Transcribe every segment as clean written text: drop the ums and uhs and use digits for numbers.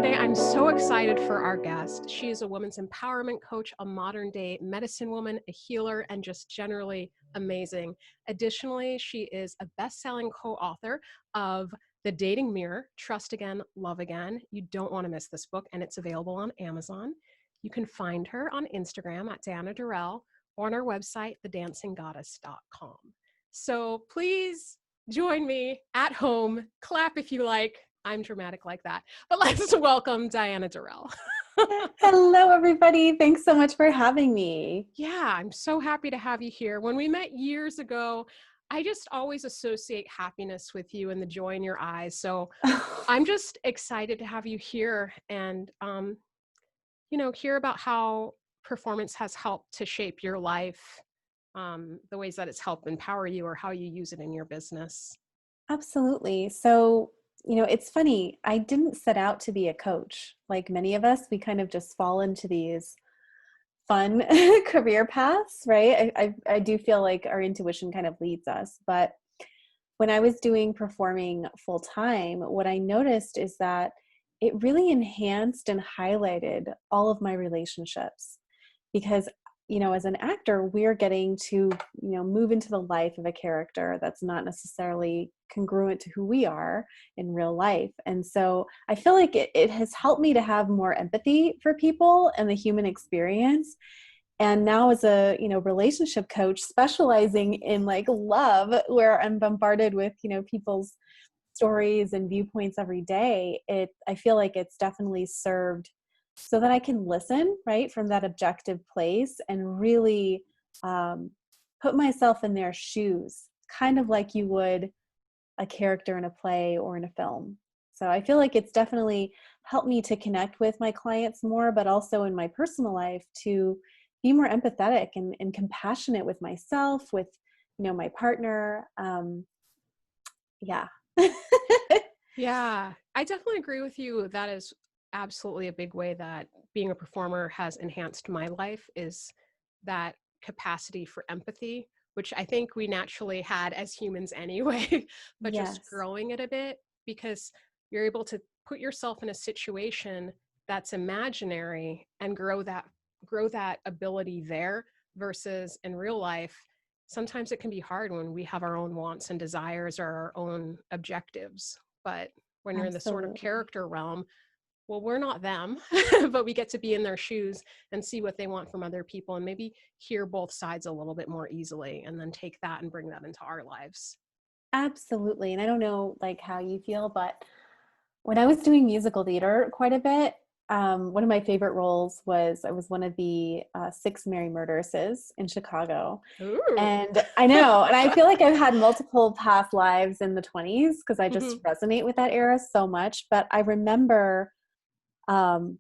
Today, I'm so excited for our guest. She is a women's empowerment coach, a modern day medicine woman, a healer, and just generally amazing. Additionally, she is a best-selling co-author of The Dating Mirror, Trust Again, Love Again. You don't want to miss this book, and it's available on Amazon. You can find her on Instagram at Diana Dorell or on our website, thedancinggoddess.com. So please join me at home. Clap if you like. I'm dramatic like that. But let's welcome Diana Dorell. Hello, everybody. Thanks so much for having me. Yeah, I'm so happy to have you here. When we met years ago, I just always associate happiness with you and the joy in your eyes. So I'm just excited to have you here and, hear about how performance has helped to shape your life, the ways that it's helped empower you or how you use it in your business. Absolutely. So, it's funny. I didn't set out to be a coach. Like many of us, we kind of just fall into these fun career paths, right? I do feel like our intuition kind of leads us. But when I was doing performing full time, what I noticed is that it really enhanced and highlighted all of my relationships because as an actor, we're getting to, move into the life of a character that's not necessarily congruent to who we are in real life. And so I feel like it has helped me to have more empathy for people and the human experience. And now as a, relationship coach specializing in like love, where I'm bombarded with, people's stories and viewpoints every day, I feel like it's definitely served so that I can listen, right, from that objective place and really put myself in their shoes, kind of like you would a character in a play or in a film. So I feel like it's definitely helped me to connect with my clients more, but also in my personal life to be more empathetic and compassionate with myself, with, my partner. Yeah. Yeah, I definitely agree with you. That is absolutely a big way that being a performer has enhanced my life is that capacity for empathy, which I think we naturally had as humans anyway, but just Yes. growing it a bit because you're able to put yourself in a situation that's imaginary and grow that ability there versus in real life. Sometimes it can be hard when we have our own wants and desires or our own objectives. But when you're in the sort of Absolutely. character realm, well, we're not them, but we get to be in their shoes and see what they want from other people and maybe hear both sides a little bit more easily and then take that and bring that into our lives. Absolutely. And I don't know like how you feel, but when I was doing musical theater quite a bit, one of my favorite roles was I was one of the six Mary Murderesses in Chicago. Ooh. And I know, and I feel like I've had multiple past lives in the 20s because I Hmm. just resonate with that era so much. But I remember um,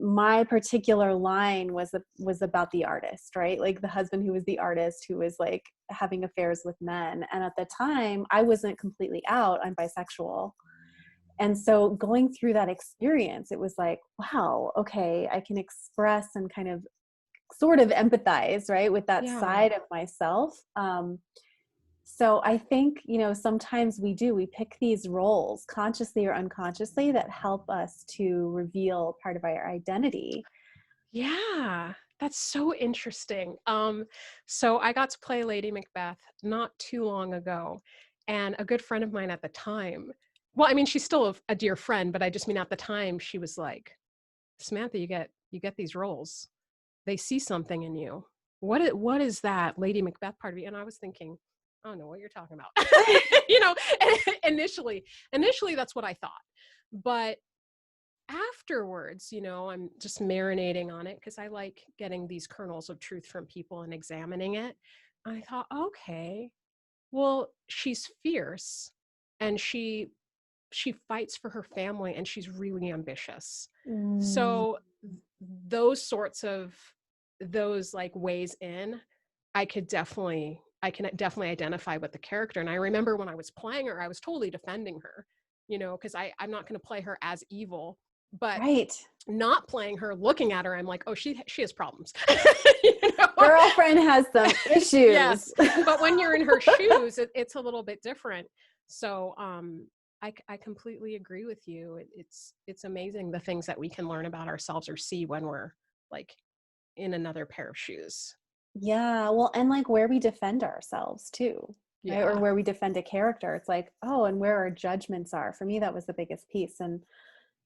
my particular line was about the artist, right? Like the husband who was the artist who was like having affairs with men. And at the time, I wasn't completely out. I'm bisexual. And so going through that experience, it was like, wow, okay, I can express and kind of sort of empathize, right, with that Yeah. side of myself. So I think, sometimes we pick these roles consciously or unconsciously that help us to reveal part of our identity. Yeah. That's so interesting. So I got to play Lady Macbeth not too long ago, and a good friend of mine at the time, well, I mean, she's still a dear friend, but I just mean at the time she was like, Samantha, you get these roles. They see something in you. What is that Lady Macbeth part of you? And I was thinking, I don't know what you're talking about. you know, initially that's what I thought. But afterwards, I'm just marinating on it because I like getting these kernels of truth from people and examining it. I thought, okay, well, she's fierce and she fights for her family and she's really ambitious. Mm, So those sorts of those like ways in, I can definitely identify with the character. And I remember when I was playing her, I was totally defending her, because I'm not going to play her as evil, but right. not playing her, looking at her, I'm like, oh, she has problems. Girlfriend has some issues. Yes, but when you're in her shoes, it's a little bit different. So I completely agree with you. It's amazing the things that we can learn about ourselves or see when we're like in another pair of shoes. Yeah, well, and like where we defend ourselves too, right? Or Yeah. where we defend a character. It's like, oh, and where our judgments are. For me, that was the biggest piece. And,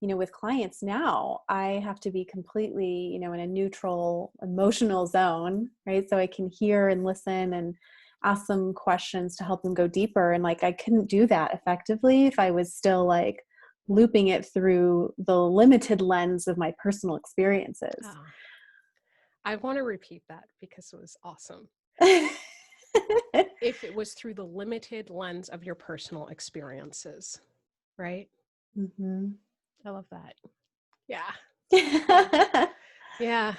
with clients now, I have to be completely, in a neutral emotional zone, right? So I can hear and listen and ask them questions to help them go deeper. And like, I couldn't do that effectively if I was still like looping it through the limited lens of my personal experiences. Oh, I want to repeat that because it was awesome. If it was through the limited lens of your personal experiences, right? Mm-hmm. I love that. Yeah. Yeah.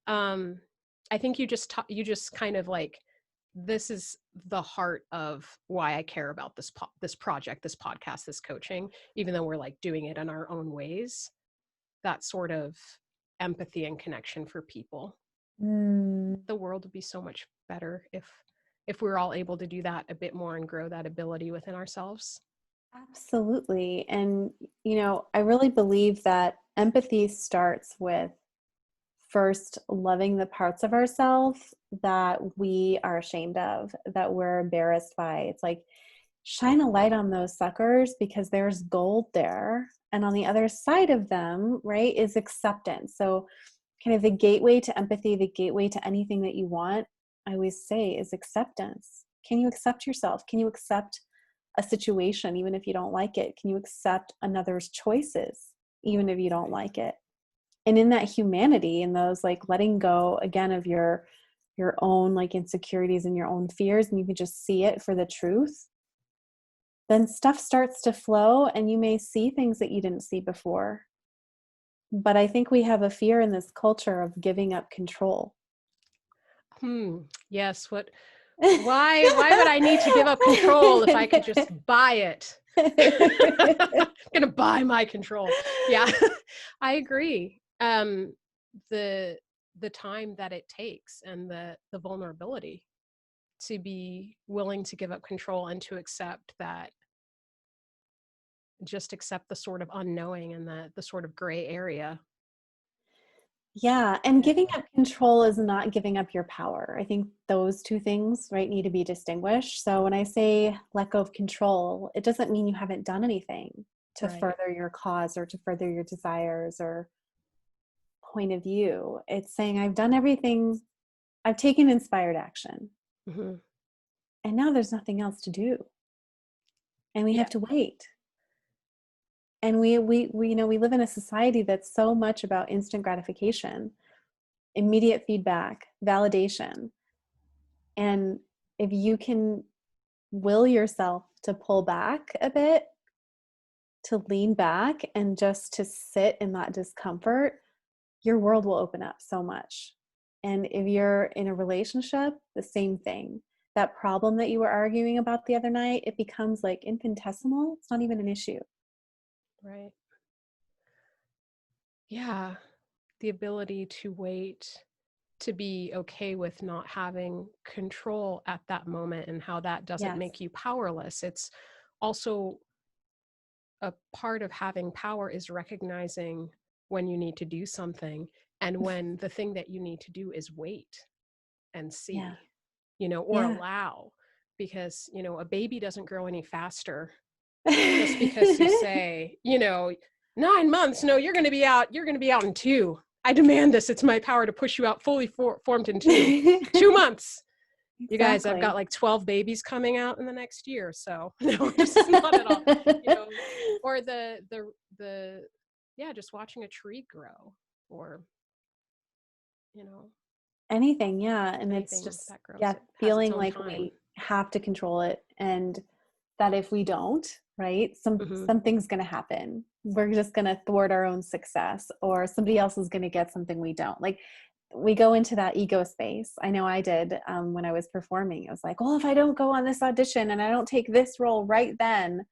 I think you just kind of like, this is the heart of why I care about this project, this podcast, this coaching, even though we're like doing it in our own ways, that sort of empathy and connection for people. Mm, The world would be so much better if we're all able to do that a bit more and grow that ability within ourselves. absolutely. And, I really believe that empathy starts with first loving the parts of ourselves that we are ashamed of, that we're embarrassed by. It's like, shine a light on those suckers because there's gold there. And on the other side of them, right, is acceptance. So, kind of the gateway to empathy, the gateway to anything that you want, I always say, is acceptance. Can you accept yourself? Can you accept a situation, even if you don't like it? Can you accept another's choices, even if you don't like it? And in that humanity, in those like letting go again of your own like insecurities and your own fears, and you can just see it for the truth, then stuff starts to flow and you may see things that you didn't see before. But I think we have a fear in this culture of giving up control. Yes, why would I need to give up control if I could just buy it? I'm gonna buy my control. Yeah. I agree. The the time that it takes and the vulnerability to be willing to give up control and to accept that, just accept the sort of unknowing and the sort of gray area. Yeah, and Yeah. giving up control is not giving up your power. I think those two things, right, need to be distinguished. So when I say let go of control, it doesn't mean you haven't done anything to Right. further your cause or to further your desires or point of view. It's saying I've done everything, I've taken inspired action, Mm-hmm. and now there's nothing else to do. And we Yeah. have to wait. And we we live in a society that's so much about instant gratification, immediate feedback, validation. And if you can will yourself to pull back a bit, to lean back and just to sit in that discomfort, your world will open up so much. And if you're in a relationship, the same thing. That problem that you were arguing about the other night, it becomes like infinitesimal. It's not even an issue. Right. Yeah. The ability to wait, to be okay with not having control at that moment and how that doesn't Yes. make you powerless. It's also a part of having power is recognizing when you need to do something and when the thing that you need to do is wait and Yeah. see, or Yeah. allow, because, a baby doesn't grow any faster just because you say, 9 months, no, you're going to be out in 2. I demand this. It's my power to push you out fully formed in 2 months. You guys, I've got Exactly. like 12 babies coming out in the next year. So no, just not at all, you know, or yeah, just watching a tree grow or, you know, Anything, yeah. And it's anything just, that grows, yeah, it has its feeling own like time. we have to control it and that if we don't, right, Hmm. something's going to happen. We're just going to thwart our own success or somebody else is going to get something we don't. Like we go into that ego space. I know I did when I was performing. It was like, well, if I don't go on this audition and I don't take this role right then,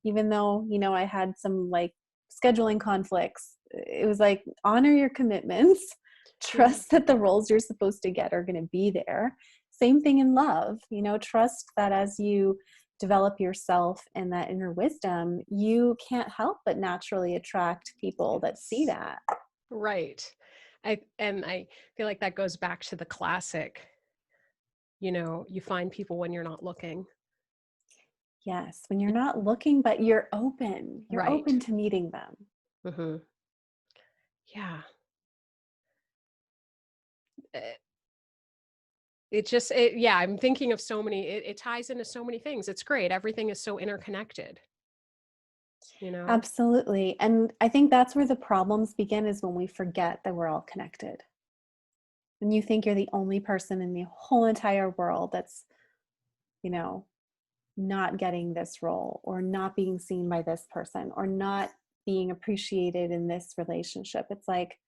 even though, I had some like scheduling conflicts, it was like, honor your commitments, Yeah. trust that the roles you're supposed to get are going to be there. Same thing in love, trust that as you develop yourself and that inner wisdom, you can't help but naturally attract people that see Yes. that. Right. I feel like that goes back to the classic, you find people when you're not looking. Yes, when you're not looking, but you're Right. open to meeting them. Hmm. Yeah. Eh, yeah, I'm thinking of so many, it ties into so many things. It's great. Everything is so interconnected, you know? Absolutely. And I think that's where the problems begin, is when we forget that we're all connected. When you think you're the only person in the whole entire world that's, you know, not getting this role, or not being seen by this person, or not being appreciated in this relationship. It's like,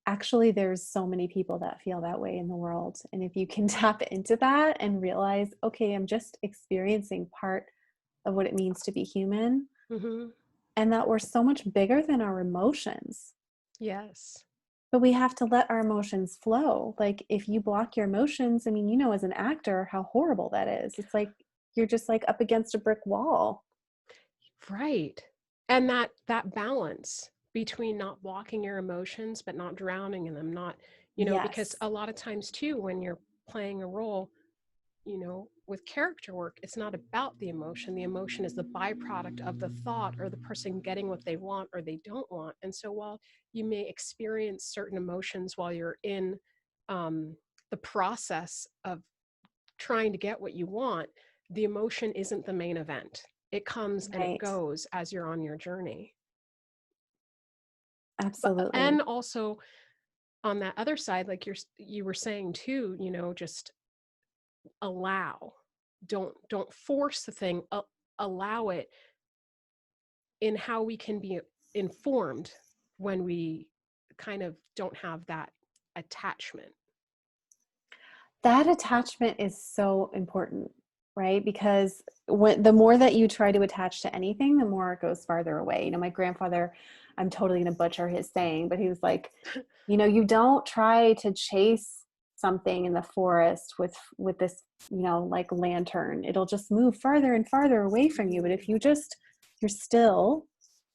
actually, there's so many people that feel that way in the world. And if you can tap into that and realize, okay, I'm just experiencing part of what it means to be human, Hmm. and that we're so much bigger than our emotions. Yes. But we have to let our emotions flow. Like, if you block your emotions, I mean, as an actor, how horrible that is. It's like you're just like up against a brick wall. Right. And that balance between not blocking your emotions but not drowning in them, not, because Yes. a lot of times too when you're playing a role, with character work, it's not about the emotion. The emotion is the byproduct of the thought or the person getting what they want or they don't want. And so while you may experience certain emotions while you're in the process of trying to get what you want, the emotion isn't the main event. It comes and it Right. goes as you're on your journey. But Absolutely. and also on that other side, like you were saying too, just allow. Don't force the thing. Allow it in how we can be informed when we kind of don't have that attachment. That attachment is so important, right? Because the more that you try to attach to anything, the more it goes farther away. My grandfather, I'm totally going to butcher his saying, but he was like, you don't try to chase something in the forest with this, like lantern. It'll just move farther and farther away from you. But if you're still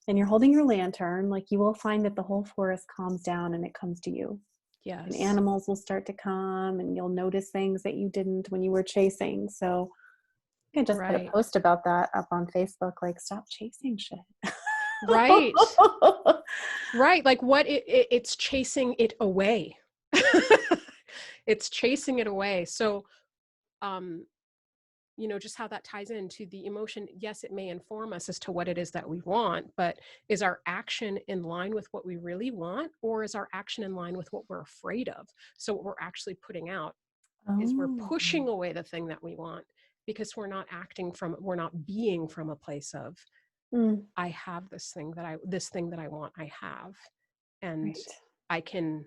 and you're holding your lantern, like, you will find that the whole forest calms down and it comes to you, and Yes. animals will start to come, and you'll notice things that you didn't when you were chasing. So I just put a Right. post about that up on Facebook, like, stop chasing shit. Right. Right. Like it's chasing it away. It's chasing it away. So, um, just how that ties into the emotion. Yes, it may inform us as to what it is that we want, but is our action in line with what we really want, or is our action in line with what we're afraid of? So what we're actually putting out is we're Oh. pushing away the thing that we want because we're not being from a place of, Mm, I have this thing that I want, I have, and right. I can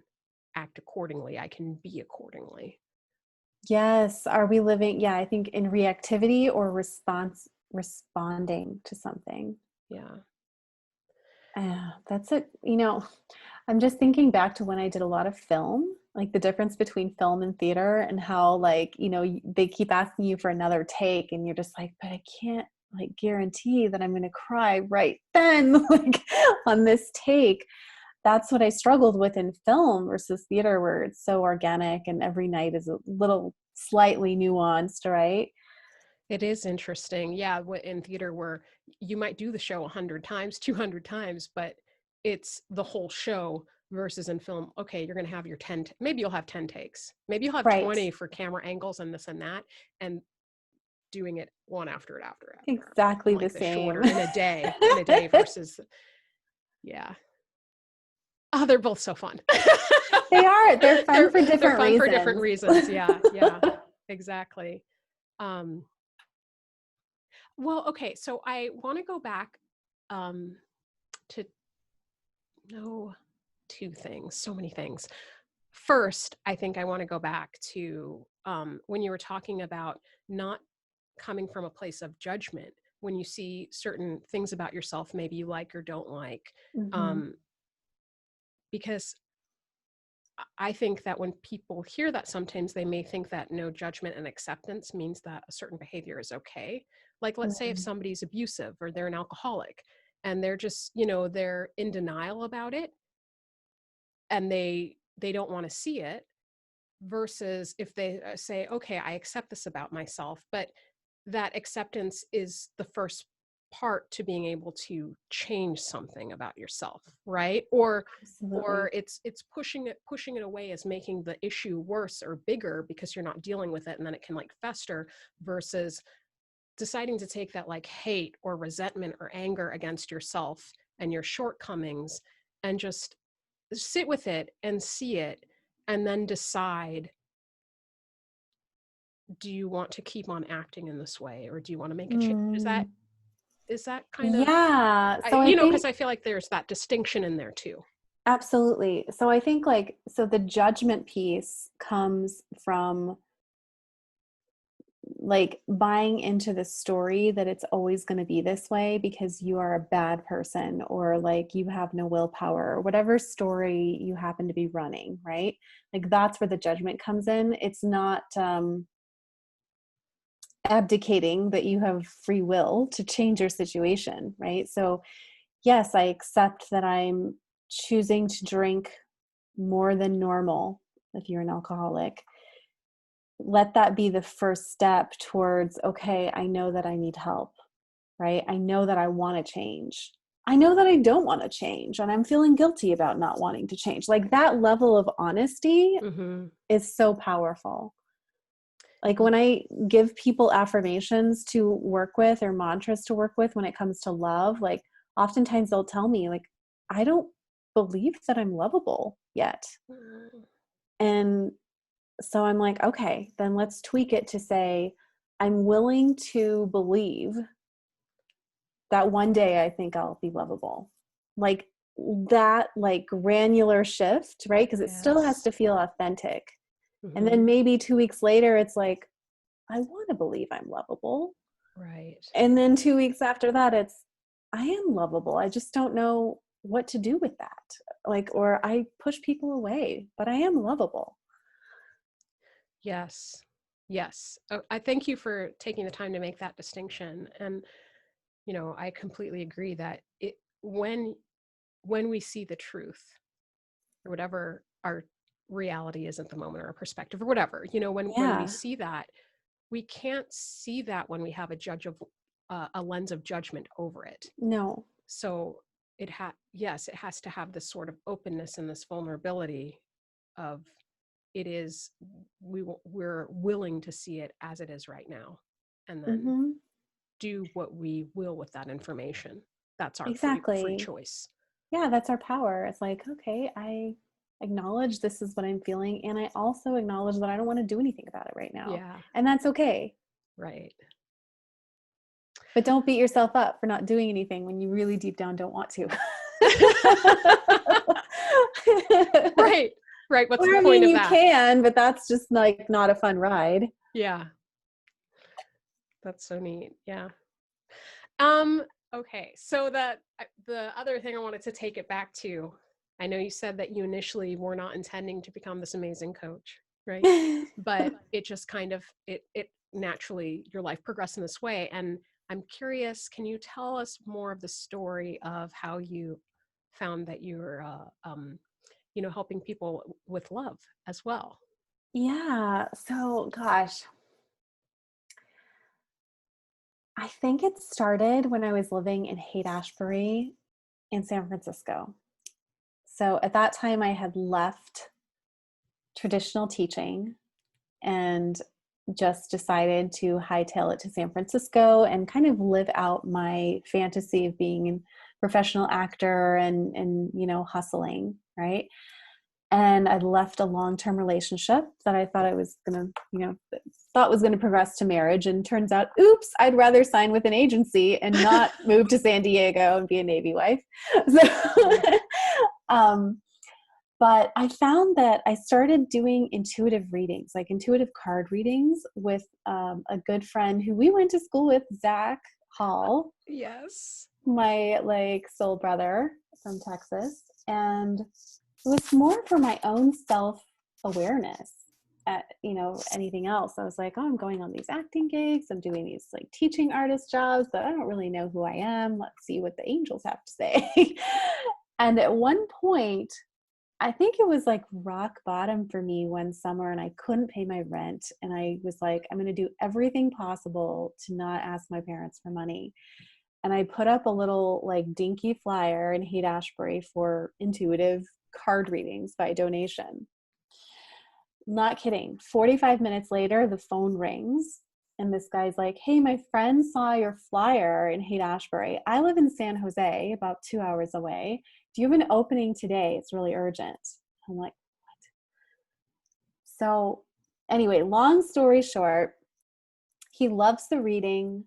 act accordingly. I can be accordingly. Yes. Are we living, yeah, I think, in reactivity or responding to something? Yeah. That's it. I'm just thinking back to when I did a lot of film, like the difference between film and theater, and how, like, they keep asking you for another take, and you're just like, but I can't, like, guarantee that I'm going to cry right then, like, on this take. That's what I struggled with in film versus theater, where it's so organic and every night is a little slightly nuanced, right? It is interesting. Yeah, in theater where you might do the show 100 times, 200 times, but it's the whole show versus in film. Okay, you're going to have your maybe you'll have 10 takes. Maybe you'll have Right. 20 for camera angles and this and that, and doing it one after, Exactly the like the same. shorter in a day versus, yeah. Oh, they're both so fun. They are. They're fun for They're different fun for different reasons. reasons. Yeah, yeah, exactly. Um, well, okay, so I want to go back um, to no two things, so many things. First, I think I want to go back to when you were talking about not coming from a place of judgment when you see certain things about yourself, maybe you like or don't like, Mhm. um, because I think that when people hear that, sometimes they may think that no judgment and acceptance means that a certain behavior is okay. Like, let's say if Mhm. somebody's abusive or they're an alcoholic and they're just, they're in denial about it and they don't want to see it, versus if they say, okay, I accept this about myself, but that acceptance is the first part to being able to change something about yourself, right? Or Absolutely. it's pushing it away as making the issue worse or bigger because you're not dealing with it, and then it can like fester, versus deciding to take that like hate or resentment or anger against yourself and your shortcomings and just sit with it and see it, and then decide, do you want to keep on acting in this way, or do you want to make a change? Is that Mm. is that kind of, Yeah. So I because think I feel like there's that distinction in there too. absolutely. So I think like, so the judgment piece comes from like buying into the story that it's always going to be this way because you are a bad person, or like you have no willpower, or whatever story you happen to be running, right? Like that's where the judgment comes in. It's not abdicating that you have free will to change your situation, right? So yes, I accept that I'm choosing to drink more than normal. If you're an alcoholic, let that be the first step towards, okay, I know that I need help, right? I know that I want to change. I know that I don't want to change, and I'm feeling guilty about not wanting to change. Like that level of honesty Mm-hmm. is so powerful. Like when I give people affirmations to work with or mantras to work with when it comes to love, like oftentimes they'll tell me, like, I don't believe that I'm lovable yet. And so I'm like, okay, then let's tweak it to say, I'm willing to believe that one day I think I'll be lovable. Like that, like granular shift, right? Because it still has Yes. to feel authentic. And then Mm-hmm. maybe 2 weeks later, it's like, I want to believe I'm lovable. Right. And then 2 weeks after that, it's, I am lovable. I just don't know what to do with that. Like, or I push people away, but I am lovable. Yes. Yes. I thank you for taking the time to make that distinction. And, I completely agree that when we see the truth, or whatever our reality is at the moment, or our perspective, or whatever, when we Yeah. see that, we can't see that when we have a lens of judgment over it. No. So yes, it has to have this sort of openness and this vulnerability of, it is, we're willing to see it as it is right now, and then Mm-hmm. do what we will with that information. That's our free Exactly. choice. Yeah, that's our power. It's like, okay, I acknowledge this is what I'm feeling. And I also acknowledge that I don't want to do anything about it right now. Yeah. And that's okay. Right. But don't beat yourself up for not doing anything when you really deep down don't want to. Right. Right. What's Or the I point mean, of you that? can, but that's just like not a fun ride. Yeah. That's so neat. Yeah. Um, okay. So the other thing I wanted to take it back to, I know you said that you initially were not intending to become this amazing coach, right? But it just kind of, it naturally, your life progressed in this way. And I'm curious, can you tell us more of the story of how you found that you were, helping people with love as well? Yeah. So, gosh, I think it started when I was living in Haight-Ashbury in San Francisco. So at that time, I had left traditional teaching and just decided to hightail it to San Francisco and kind of live out my fantasy of being a professional actor and hustling, right? And I left a long-term relationship that I thought I was gonna, thought was gonna progress to marriage, and turns out, oops, I'd rather sign with an agency and not move to San Diego and be a Navy wife. So, Mm. um, but I found that I started doing intuitive readings, like intuitive card readings, with a good friend who we went to school with, Zach Hall, Yes. my like soul brother from Texas. And it was more for my own self-awareness at, anything else. I was like, oh, I'm going on these acting gigs, I'm doing these like teaching artist jobs, but I don't really know who I am. Let's see what the angels have to say. And at one point, I think it was like rock bottom for me one summer, and I couldn't pay my rent. And I was like, I'm going to do everything possible to not ask my parents for money. And I put up a little like dinky flyer in Haight-Ashbury for intuitive card readings by donation. Not kidding. 45 minutes later, the phone rings. And this guy's like, hey, my friend saw your flyer in Haight-Ashbury. I live in San Jose, about 2 hours away. Do you have an opening today? It's really urgent. I'm like, what? So anyway, long story short, he loves the reading,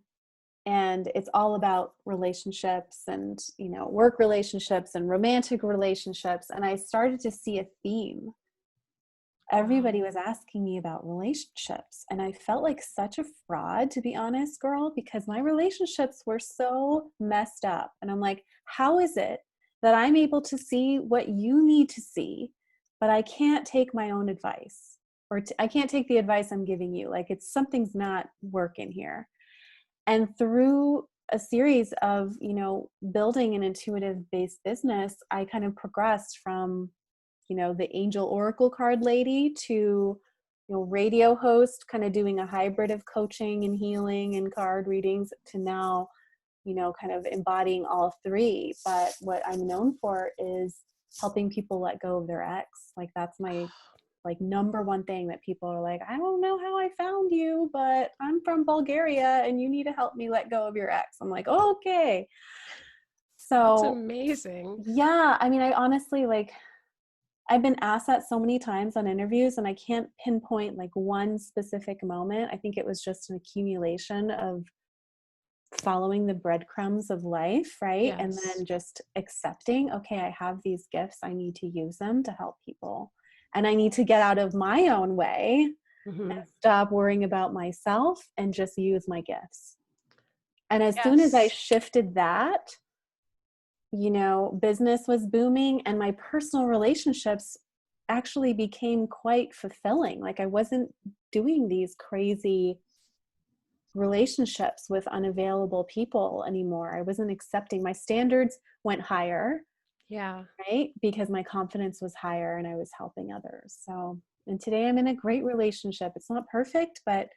and it's all about relationships and, work relationships and romantic relationships. And I started to see a theme. Wow. Everybody was asking me about relationships, and I felt like such a fraud, to be honest, girl, because my relationships were so messed up. And I'm like, how is it that I'm able to see what you need to see, but I can't take my own advice, or I can't take the advice I'm giving you? Like, something's not working here. And through a series of, building an intuitive based business, I kind of progressed from, the angel oracle card lady to, radio host, kind of doing a hybrid of coaching and healing and card readings, to now, kind of embodying all three. But what I'm known for is helping people let go of their ex. Like, that's my like number one thing that people are like, I don't know how I found you, but I'm from Bulgaria and you need to help me let go of your ex. I'm like, oh, okay. That's So amazing. yeah, I mean, I honestly, like, I've been asked that so many times on interviews, and I can't pinpoint like one specific moment. I think it was just an accumulation of following the breadcrumbs of life, right? And Yes. then just accepting, okay, I have these gifts, I need to use them to help people. And I need to get out of my own way and Hmm. stop worrying about myself and just use my gifts. And as soon as I Yes. shifted that, business was booming, and my personal relationships actually became quite fulfilling. Like, I wasn't doing these crazy relationships with unavailable people anymore. I wasn't accepting. My standards went higher, Yeah. right? Because my confidence was higher and I was helping others. So, and today I'm in a great relationship. It's not perfect, but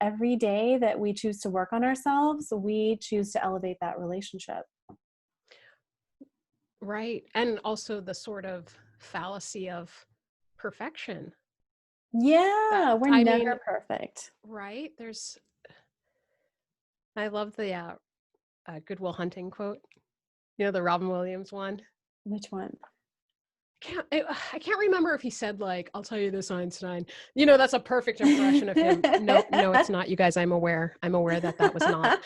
every day that we choose to work on ourselves, we choose to elevate that relationship. Right. And also the sort of fallacy of perfection. That, Yeah, we're I never mean, perfect. right? I love the Good Will Hunting quote, the Robin Williams one. Which one? I can't remember if he said like, I'll tell you this, Einstein. That's a perfect impression of him. No, no, it's not, you guys. I'm aware that that was not.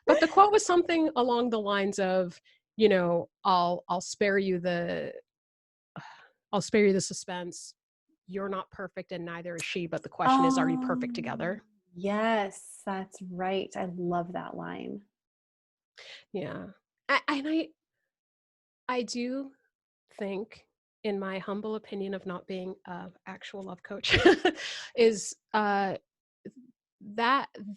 But the quote was something along the lines of, I'll spare you the suspense. You're not perfect and neither is she, but the question is, are you perfect Oh, together? yes, that's right. I love that line. Yeah. And I do think, in my humble opinion of not being an actual love coach, is that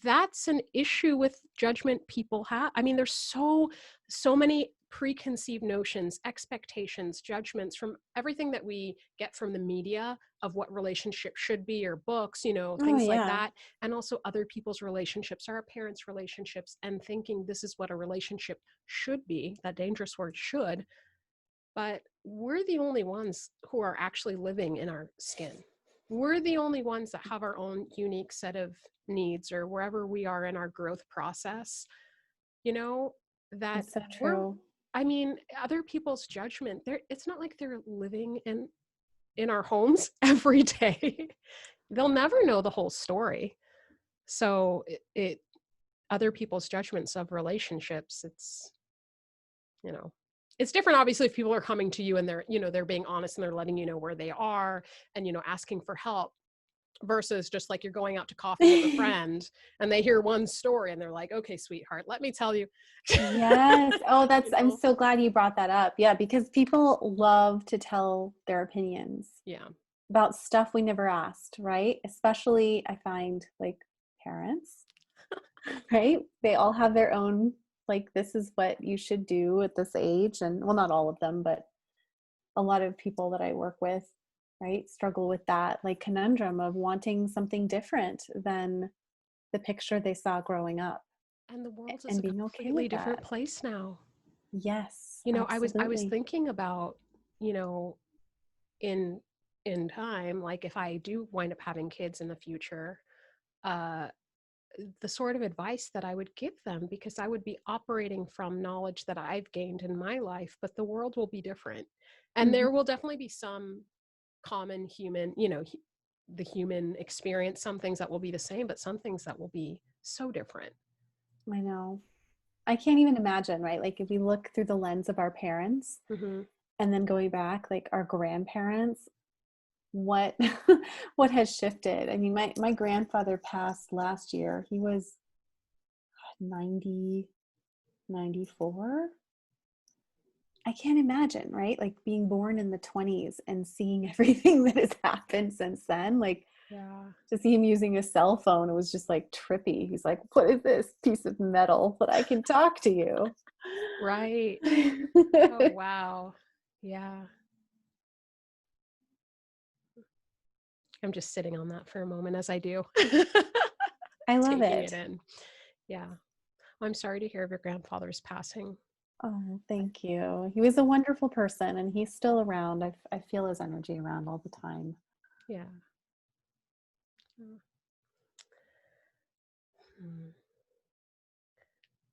that's an issue with judgment people have. I mean, there's so many preconceived notions, expectations, judgments from everything that we get from the media of what relationship should be, or books, Oh, things like yeah. that, and also other people's relationships, our parents' relationships, and thinking this is what a relationship should be. That dangerous word, should. But we're the only ones who are actually living in our skin. We're the only ones that have our own unique set of needs, or wherever we are in our growth process, you know, that That's so we're, true. I mean, other people's judgment, it's not like they're living in our homes every day. They'll never know the whole story. So it other people's judgments of relationships, you know it's different, obviously, if people are coming to you and they're being honest and they're letting you know where they are and asking for help. versus just like you're going out to coffee with a friend and they hear one story and they're like, okay, sweetheart, let me tell you. Yes. Oh, You I'm know? so glad you brought that up. Yeah, because people love to tell their opinions Yeah. about stuff we never asked, right? Especially I find like parents, right? They all have their own, like, this is what you should do at this age. And well, not all of them, but a lot of people that I work with, right, struggle with that like conundrum of wanting something different than the picture they saw growing up And the world is and a being okay with completely different that. place now. Yes, You know, I was absolutely. thinking about, you know, in in time, like if I do wind up having kids in the future, uh the sort of advice that I would give them, because I would be operating from knowledge that I've gained in my life, but the world will be different. And Mhm. there will definitely be some common human, the human experience, some things that will be the same, but some things that will be so different. I know. I can't even imagine, right? Like if we look through the lens of our parents Hmm. and then going back, like our grandparents, what what has shifted? I mean, my grandfather passed last year. He was 90, 94. I can't imagine, right? Like being born in the 20s and seeing everything that has happened since then. Like Yeah. to see him using a cell phone, it was just like trippy. He's like, what is this piece of metal that I can talk to you? Right. Oh, wow. Yeah. I'm just sitting on that for a moment as I do, I love taking it it. in. Yeah. I'm sorry to hear of your grandfather's passing. Oh, thank you. He was a wonderful person and he's still around. I feel his energy around all the time. Yeah. Mm.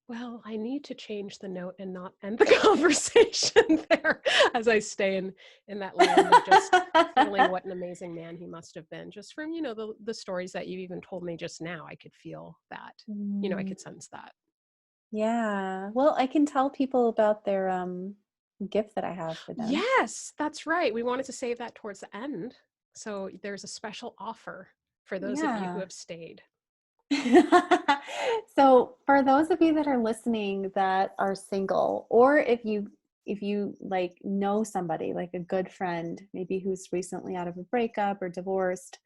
Well, I need to change the note and not end the conversation there, as I stay in that land of just feeling what an amazing man he must have been. Just from, the stories that you even told me just now, I could feel that. I Mm, could sense that. yeah. Well, I can tell people about their gift that I have for them. Yes, that's right. We wanted to save that towards the end. So there's a special offer for those of you who Yeah. have stayed. So for those of you that are listening that are single, or if you like know somebody like a good friend, maybe who's recently out of a breakup or divorced,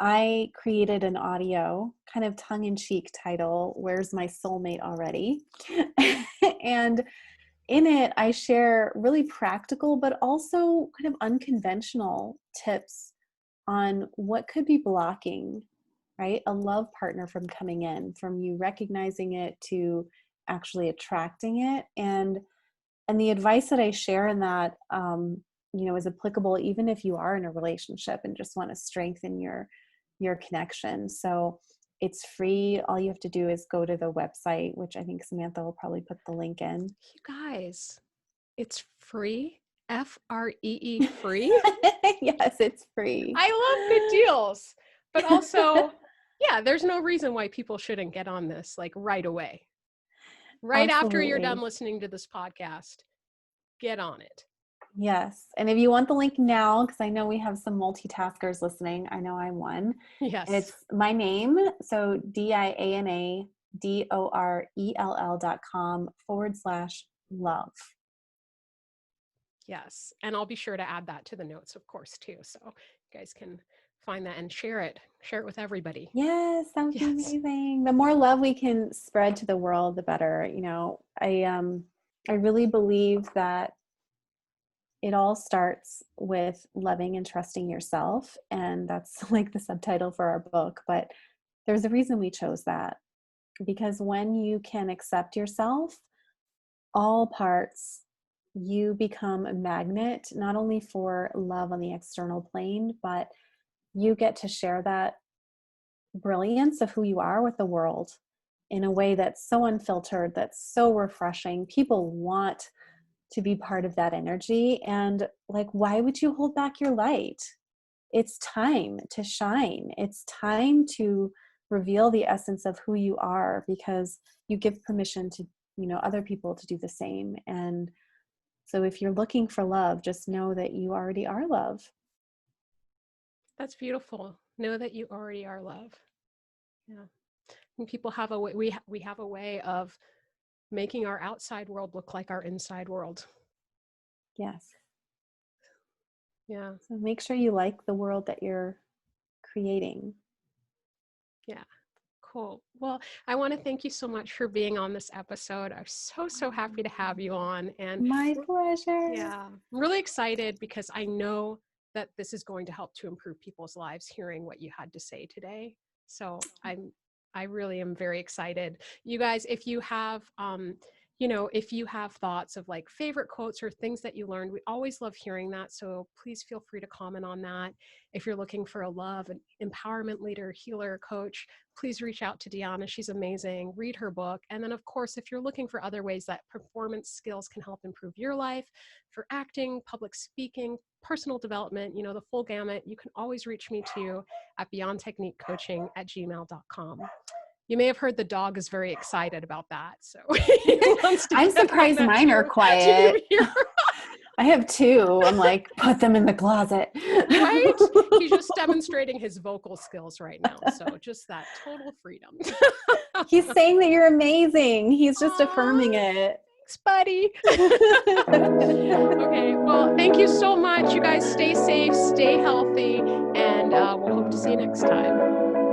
I created an audio kind of tongue-in-cheek title, Where's My Soulmate Already? And in it, I share really practical but also kind of unconventional tips on what could be blocking, right? A love partner from coming in, from you recognizing it to actually attracting it. And the advice that I share in that, is applicable even if you are in a relationship and just want to strengthen your connection. So it's free. All you have to do is go to the website, which I think Samantha will probably put the link in. You guys, it's free. FREE free. Yes, it's free. I love good deals, but also, yeah, there's no reason why people shouldn't get on this like right away. Right after you're done Absolutely. listening to this podcast, get on it. Yes. And if you want the link now, because I know we have some multitaskers listening, I know I'm one. Yes. It's my name. So DianaDorell.com/love. Yes. And I'll be sure to add that to the notes, of course, too. So you guys can find that and share it. Share it with everybody. Yes, that would be Yes. amazing. The more love we can spread to the world, the better. I really believe that it all starts with loving and trusting yourself. And that's like the subtitle for our book. But there's a reason we chose that, because when you can accept yourself, all parts, you become a magnet, not only for love on the external plane, but you get to share that brilliance of who you are with the world in a way that's so unfiltered, that's so refreshing. People want to be part of that energy. And like, why would you hold back your light? It's time to shine. It's time to reveal the essence of who you are, because you give permission to, other people to do the same. And so if you're looking for love, just know that you already are love. That's beautiful. Know that you already are love. Yeah. And people have a way, we have a way of making our outside world look like our inside world. Yes. Yeah. So make sure you like the world that you're creating. Yeah. Cool. Well, I want to thank you so much for being on this episode. I'm so happy to have you on. And My pleasure. yeah, I'm really excited because I know that this is going to help to improve people's lives hearing what you had to say today. So I really am very excited. You guys, if you have if you have thoughts of like favorite quotes or things that you learned, we always love hearing that. So please feel free to comment on that. If you're looking for a love and empowerment leader, healer, coach, please reach out to Diana. She's amazing. Read her book. And then, of course, if you're looking for other ways that performance skills can help improve your life, for acting, public speaking, personal development, the full gamut, you can always reach me too at beyondtechniquecoaching@gmail.com. You may have heard the dog is very excited about that. So he wants to I'm get on surprised that mine are quiet. I have two. I'm like, put them in the closet. Right? He's just demonstrating his vocal skills right now. So just that total freedom. He's saying that you're amazing. He's just affirming it. Thanks, buddy. Okay. Well, thank you so much. You guys stay safe, stay healthy, and we'll hope to see you next time.